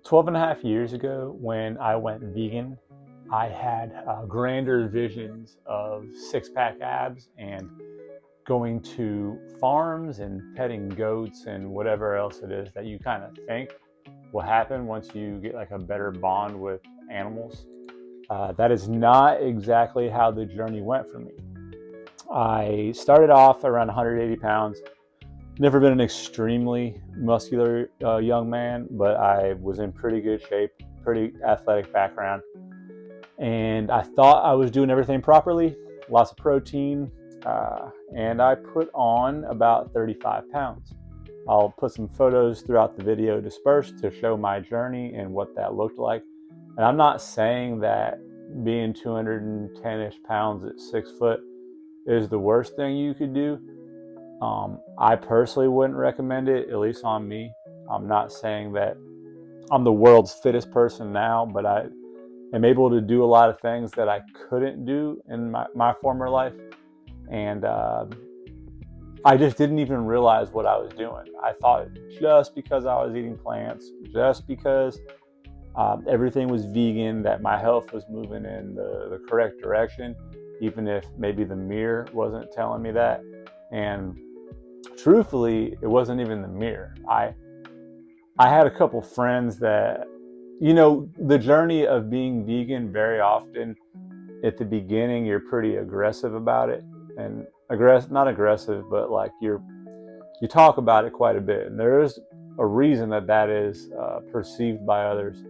12 and a half years ago, when I went vegan, I had grander visions of six-pack abs and going to farms and petting goats and whatever else it is that you kind of think will happen once you get like a better bond with animals. That is not exactly how the journey went for me. I started off around 180 pounds. Never been an extremely muscular young man, but I was in pretty good shape, pretty athletic background. And I thought I was doing everything properly, lots of protein, and I put on about 35 pounds. I'll put some photos throughout the video dispersed to show my journey and what that looked like. And I'm not saying that being 210-ish pounds at 6 foot is the worst thing you could do. I personally wouldn't recommend it, at least on me. I'm not saying that I'm the world's fittest person now, but I am able to do a lot of things that I couldn't do in my former life. And I just didn't even realize what I was doing. I thought just because I was eating plants, just because everything was vegan, that my health was moving in the correct direction, even if maybe the mirror wasn't telling me that. And truthfully, it wasn't even the mirror. I had a couple friends that, the journey of being vegan, very often at the beginning, you're pretty aggressive about it. And not aggressive, but like you talk about it quite a bit. And there is a reason that is perceived by others.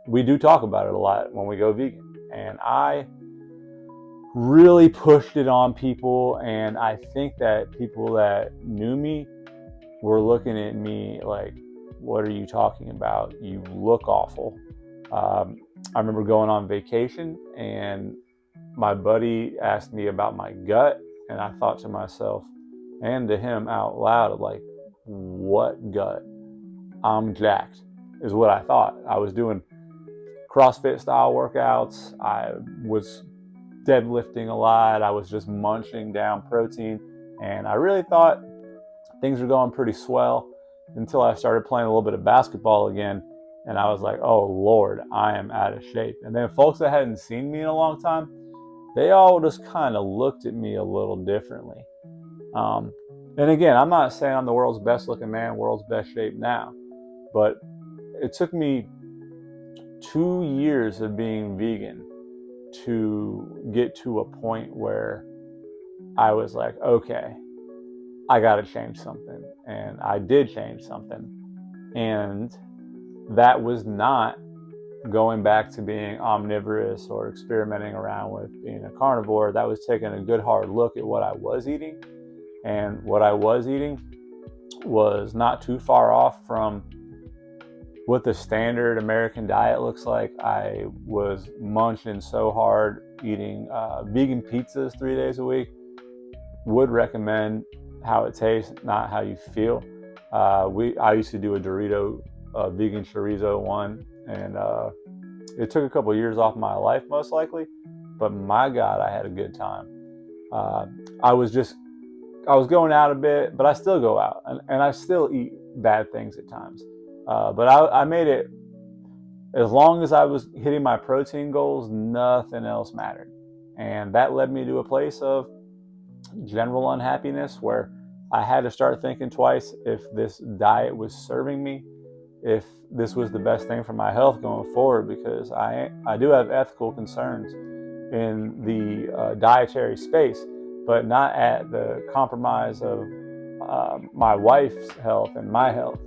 We do talk about it a lot when we go vegan. And I really pushed it on people, and I think that people that knew me were looking at me like, what are you talking about? You look awful. I remember going on vacation and my buddy asked me about my gut, and I thought to myself and to him out loud, like, what gut? I'm jacked, is what I thought. I was doing CrossFit style workouts. I was deadlifting a lot. I was just munching down protein, and I really thought things were going pretty swell until I started playing a little bit of basketball again, and I was like, oh Lord, I am out of shape. And then folks that hadn't seen me in a long time, they all just kind of looked at me a little differently. And again, I'm not saying I'm the world's best looking man, world's best shape now, but it took me 2 years of being vegan to get to a point where I was like, okay, I got to change something. And I did change something. And that was not going back to being omnivorous or experimenting around with being a carnivore. That was taking a good hard look at what I was eating. And what I was eating was not too far off from what the standard American diet looks like. I was munching so hard, eating vegan pizzas 3 days a week. Would recommend how it tastes, not how you feel. I used to do a Dorito vegan chorizo one, and it took a couple of years off my life, most likely, but my God, I had a good time. I was going out a bit, but I still go out, and I still eat bad things at times. But I made it, as long as I was hitting my protein goals, nothing else mattered. And that led me to a place of general unhappiness where I had to start thinking twice if this diet was serving me, if this was the best thing for my health going forward, because I do have ethical concerns in the dietary space, but not at the compromise of my wife's health and my health.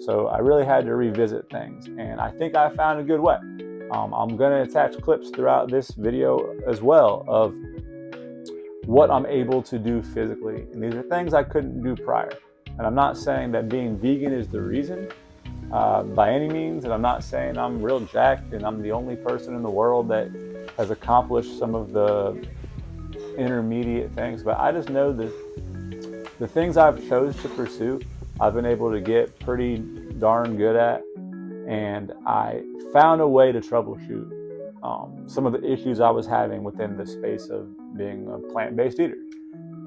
So I really had to revisit things, and I think I found a good way. I'm going to attach clips throughout this video as well of what I'm able to do physically. And these are things I couldn't do prior. And I'm not saying that being vegan is the reason by any means. And I'm not saying I'm real jacked and I'm the only person in the world that has accomplished some of the intermediate things. But I just know that the things I've chose to pursue, I've been able to get pretty darn good at. And I found a way to troubleshoot some of the issues I was having within the space of being a plant-based eater.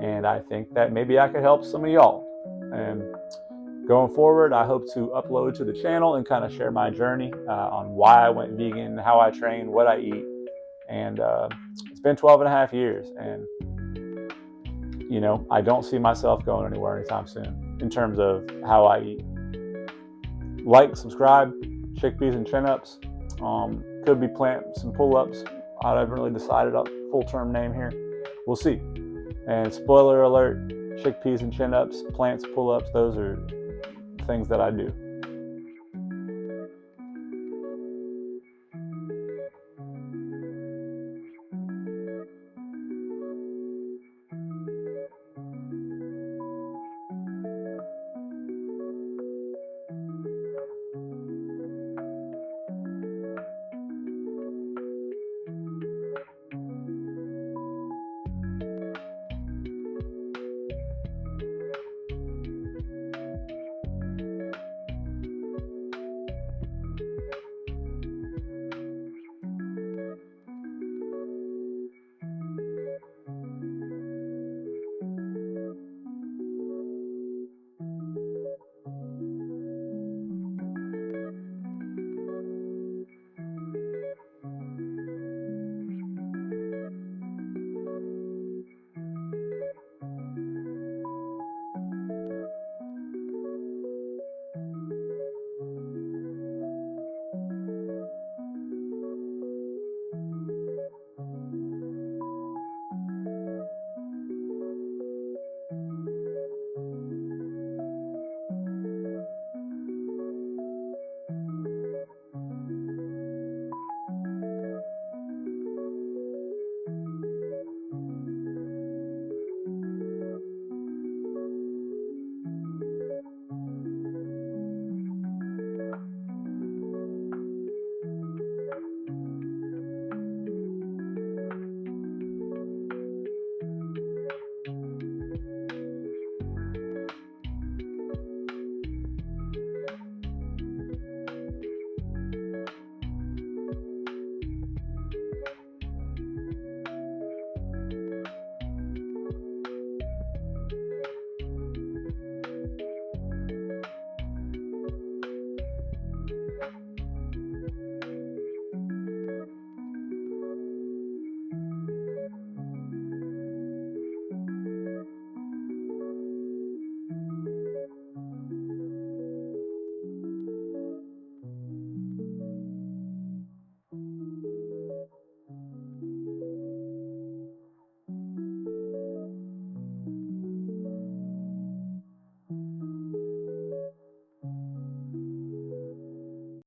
And I think that maybe I could help some of y'all. And Going forward, I hope to upload to the channel and kind of share my journey on why I went vegan, how I train, what I eat. And it's been 12 and a half years. And, you know, I don't see myself going anywhere anytime soon in terms of how I eat. Like, subscribe, chickpeas and chin-ups. Could be some pull-ups. I haven't really decided on full-term name here. We'll see. And spoiler alert, chickpeas and chin-ups, plants, pull-ups, those are things that I do.